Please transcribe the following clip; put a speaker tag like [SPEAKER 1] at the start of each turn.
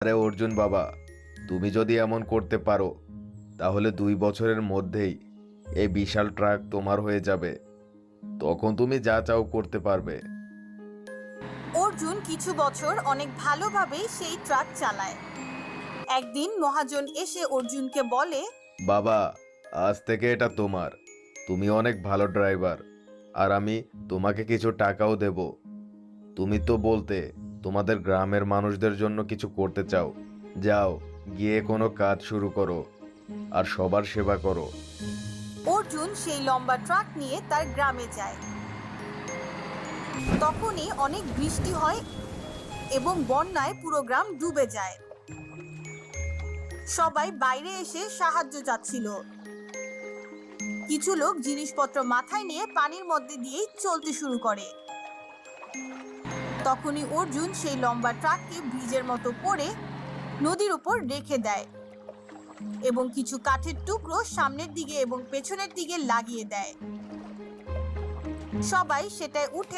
[SPEAKER 1] আরে অর্জুন বাবা, তুমি যদি এমন করতে পারো তাহলে 2 বছরের মধ্যেই এই বিশাল ট্রাক তোমার হয়ে যাবে। তখন তুমি যা চাও করতে পারবে।
[SPEAKER 2] অর্জুন কিছু বছর অনেক ভালোভাবেই সেই ট্রাক চালায়। একদিন মহাজন এসে অর্জুনকে বলে,
[SPEAKER 1] বাবা, আজ থেকে এটা তোমার। তুমি অনেক ভালো ড্রাইভার, আর আমি তোমাকে কিছু টাকাও দেব। তুমি তো বলতে তোমাদের গ্রামের মানুষদের জন্য কিছু করতে চাও। যাও, গিয়ে কোনো কাজ শুরু করো আর সবার সেবা করো।
[SPEAKER 2] অর্জুন সেই লম্বা ট্রাক নিয়ে তার গ্রামে যায়। তখনই অনেক বৃষ্টি হয় এবং বন্যায় পুরো গ্রাম ডুবে যায়। সবাই বাইরে এসে সাহায্য চাচ্ছিল। কিছু লোক জিনিসপত্র মাথায় নিয়ে পানির মধ্যে দিয়েই চলতে শুরু করে। তখনই অর্জুন সেই লম্বা ট্রাককে ব্রিজের মতো করে নদীর উপর রেখে দেয় এবং কিছু কাঠের টুকরো সামনের দিকে এবং পেছনের দিকে লাগিয়ে দেয়। সবাই সেটায় উঠে